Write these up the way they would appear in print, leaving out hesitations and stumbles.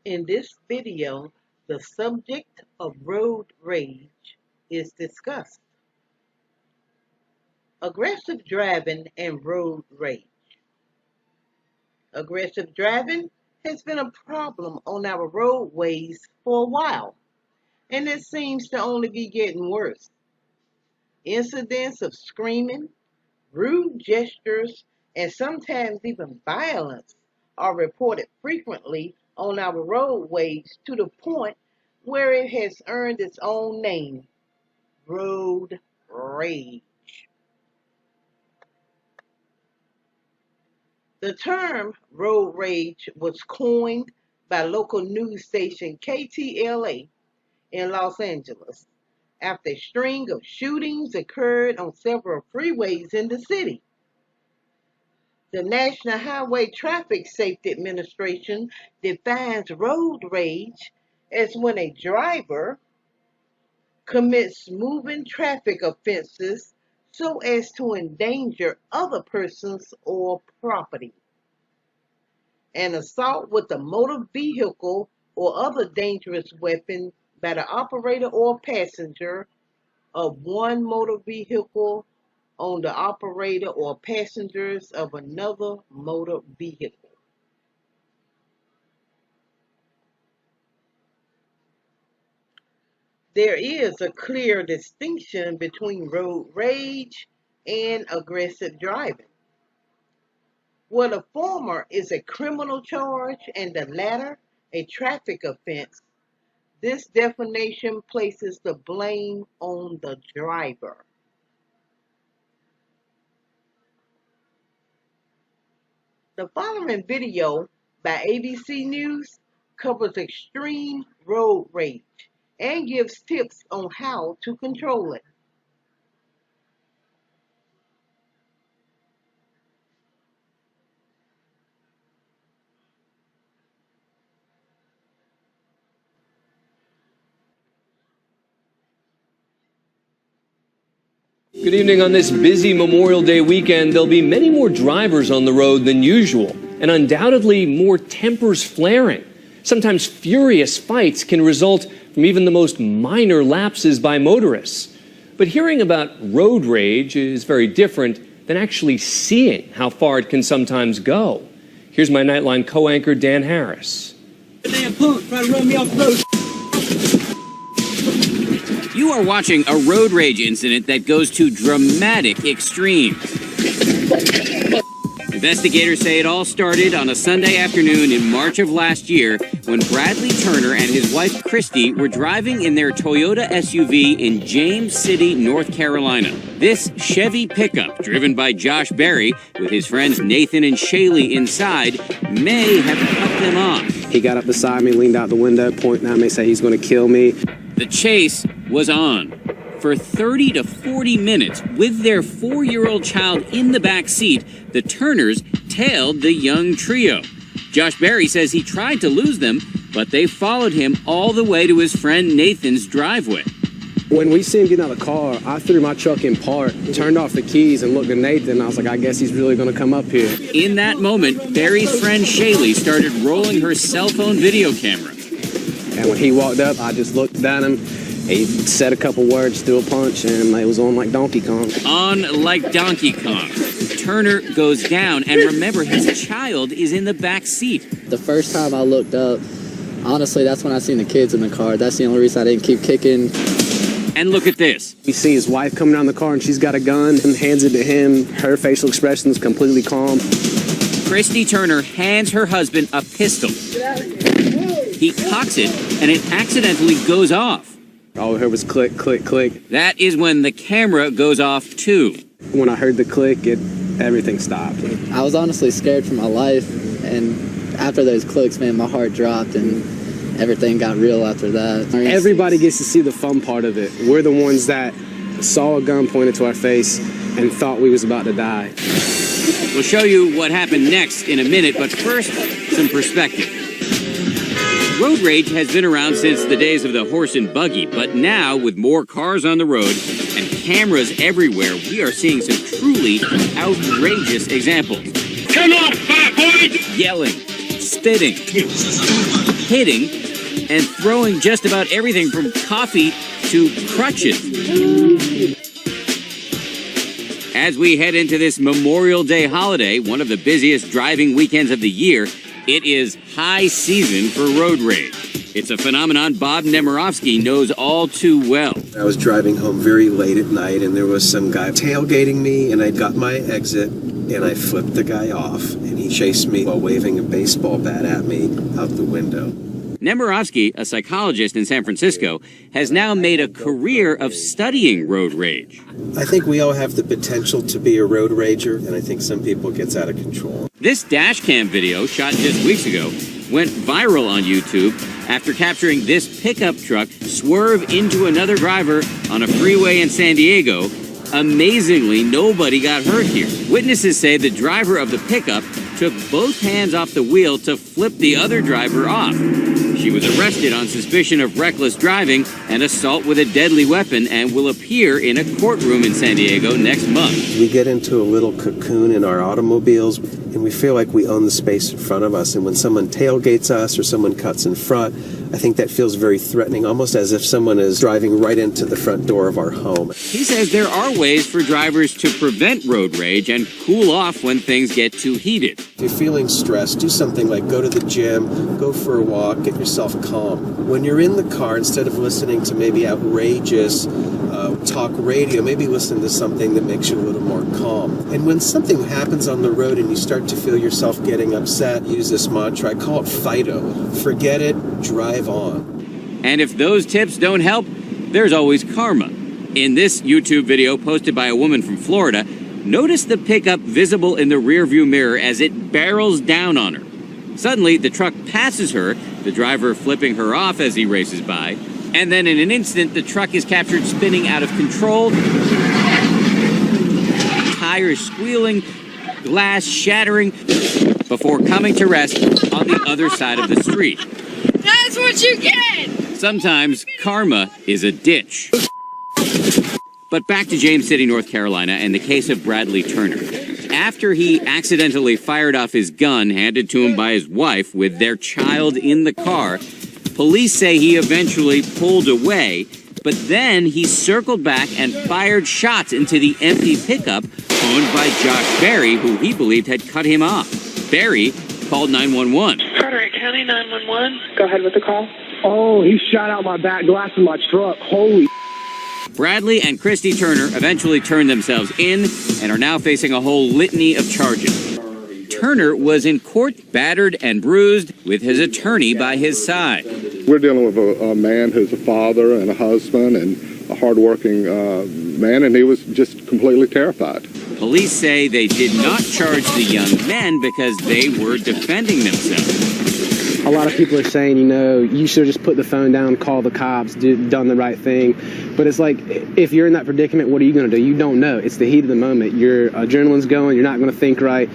In this video, the subject of road rage is discussed. Aggressive driving and road rage. Aggressive driving has been a problem on our roadways for a while, and it seems to only be getting worse. Incidents of screaming, rude gestures, and sometimes even violence are reported frequently on our roadways to the point where it has earned its own name, road rage. The term road rage was coined by local news station KTLA in Los Angeles after a string of shootings occurred on several freeways in the city. The National Highway Traffic Safety Administration defines road rage as when a driver commits moving traffic offenses so as to endanger other persons or property. An assault with a motor vehicle or other dangerous weapon by the operator or passenger of one motor vehicle on the operator or passengers of another motor vehicle. There is a clear distinction between road rage and aggressive driving. Where the former is a criminal charge and the latter a traffic offense, this definition places the blame on the driver. The following video by ABC News covers extreme road rage and gives tips on how to control it. Good evening. On this busy Memorial Day weekend, there'll be many more drivers on the road than usual, and undoubtedly more tempers flaring. Sometimes furious fights can result from even the most minor lapses by motorists. But hearing about road rage is very different than actually seeing how far it can sometimes go. Here's my Nightline co-anchor, Dan Harris. Damn punk trying to run me off the road. You are watching a road rage incident that goes to dramatic extremes. Investigators say it all started on a Sunday afternoon in March of last year when Bradley Turner and his wife Christy were driving in their Toyota SUV in James City, North Carolina. This Chevy pickup, driven by Josh Berry with his friends Nathan and Shaylee inside, may have cut them off. He got up beside me, leaned out the window, pointing at me, said he's going to kill me. The chase was on for 30 to 40 minutes with their 4-year-old child in the back seat. The Turners tailed the young trio. Josh Berry says he tried to lose them, but they followed him all the way to his friend Nathan's driveway. When we see him getting out of the car, I threw my truck in park, turned off the keys, and looked at Nathan. I was like, I guess he's really going to come up here. In that moment, Berry's friend Shaylee started rolling her cell phone video camera. And when he walked up, I just looked at him. He said a couple words, threw a punch, and it was on like Donkey Kong. On like Donkey Kong. Turner goes down, and remember, his child is in the back seat. The first time I looked up, honestly, that's when I seen the kids in the car. That's the only reason I didn't keep kicking. And look at this. We see his wife coming down the car, and she's got a gun and hands it to him. Her facial expression is completely calm. Christy Turner hands her husband a pistol. He cocks it, and it accidentally goes off. All I heard was click, click, click. That is when the camera goes off, too. When I heard the click, everything stopped. I was honestly scared for my life, and after those clicks, man, my heart dropped, and everything got real after that. Everybody gets to see the fun part of it. We're the ones that saw a gun pointed to our face and thought we was about to die. We'll show you what happened next in a minute, but first, some perspective. Road rage has been around since the days of the horse and buggy, but now with more cars on the road and cameras everywhere, we are seeing some truly outrageous examples. Come on, fat boy! Yelling, spitting, hitting, and throwing just about everything from coffee to crutches. As we head into this Memorial Day holiday, one of the busiest driving weekends of the year, it is high season for road rage. It's a phenomenon Bob Nemirovsky knows all too well. I was driving home very late at night, and there was some guy tailgating me, and I got my exit, and I flipped the guy off, and he chased me while waving a baseball bat at me out the window. Nemirovsky, a psychologist in San Francisco, has now made a career of studying road rage. I think we all have the potential to be a road rager, and I think some people gets out of control. This dash cam video, shot just weeks ago, went viral on YouTube after capturing this pickup truck swerve into another driver on a freeway in San Diego. Amazingly, nobody got hurt here. Witnesses say the driver of the pickup took both hands off the wheel to flip the other driver off. She was arrested on suspicion of reckless driving and assault with a deadly weapon and will appear in a courtroom in San Diego next month. We get into a little cocoon in our automobiles, and we feel like we own the space in front of us. And when someone tailgates us or someone cuts in front, I think that feels very threatening, almost as if someone is driving right into the front door of our home. He says there are ways for drivers to prevent road rage and cool off when things get too heated. If you're feeling stressed, do something like go to the gym, go for a walk, get yourself calm. When you're in the car, instead of listening to maybe outrageous talk radio, maybe listen to something that makes you a little more calm. And when something happens on the road and you start to feel yourself getting upset, use this mantra. I call it FIDO. Forget it, drive on. And if those tips don't help, there's always karma. In this YouTube video posted by a woman from Florida, notice the pickup visible in the rearview mirror as it barrels down on her. Suddenly, the truck passes her, the driver flipping her off as he races by, and then in an instant, the truck is captured spinning out of control, tires squealing, glass shattering, before coming to rest on the other side of the street. That's what you get! Sometimes karma is a ditch. But back to James City, North Carolina, and the case of Bradley Turner. After he accidentally fired off his gun handed to him by his wife with their child in the car, police say he eventually pulled away, but then he circled back and fired shots into the empty pickup owned by Josh Berry, who he believed had cut him off. Berry called 911. Carteret County 911. Go ahead with the call. Oh, he shot out my back glass of my truck. Holy. Bradley and Christy Turner eventually turned themselves in and are now facing a whole litany of charges. Turner was in court battered and bruised with his attorney by his side. We're dealing with a man who's a father and a husband and a hardworking man, and he was just completely terrified. Police say they did not charge the young men because they were defending themselves. A lot of people are saying, you should have just put the phone down, call the cops, done the right thing. But it's like, if you're in that predicament, what are you going to do? You don't know. It's the heat of the moment. Your adrenaline's going. You're not going to think right.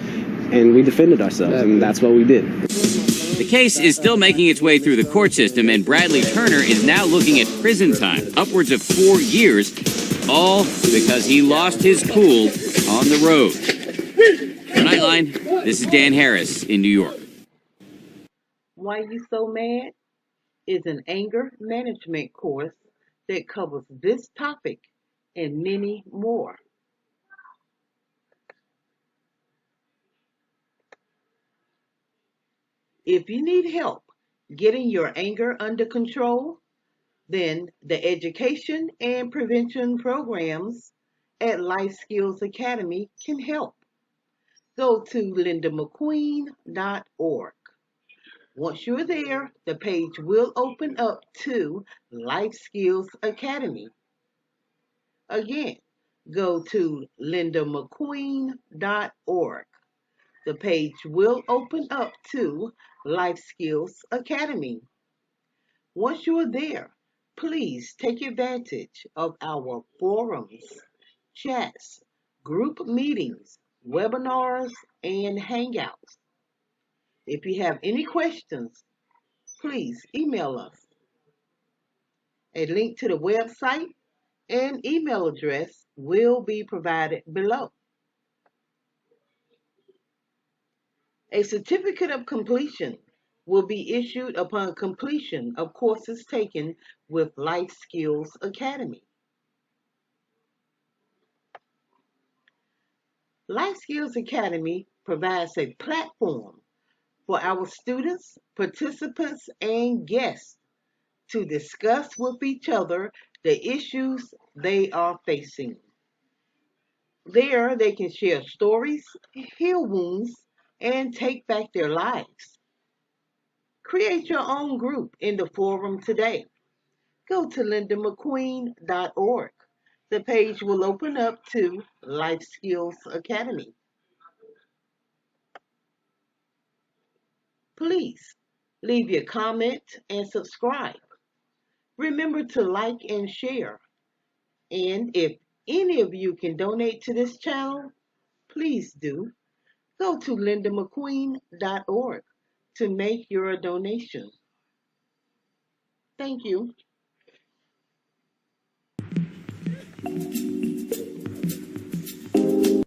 And we defended ourselves, and that's what we did. The case is still making its way through the court system, and Bradley Turner is now looking at prison time, upwards of 4 years, all because he lost his cool on the road. For Nightline, this is Dan Harris in New York. Why You So Mad is an anger management course that covers this topic and many more. If you need help getting your anger under control, then the education and prevention programs at Life Skills Academy can help. Go to lindamcqueen.org. Once you're there, the page will open up to Life Skills Academy. Again, go to lindamcqueen.org. The page will open up to Life Skills Academy. Once you are there, please take advantage of our forums, chats, group meetings, webinars, and hangouts. If you have any questions, please email us. A link to the website and email address will be provided below. A certificate of completion will be issued upon completion of courses taken with Life Skills Academy. Life Skills Academy provides a platform for our students, participants, and guests to discuss with each other the issues they are facing. There, they can share stories, heal wounds, and take back their lives. Create your own group in the forum today. Go to lindamcqueen.org. The page will open up to Life Skills Academy. Please leave your comment and subscribe. Remember to like and share. And if any of you can donate to this channel, please do. Go to lindamcqueen.org to make your donation. Thank you.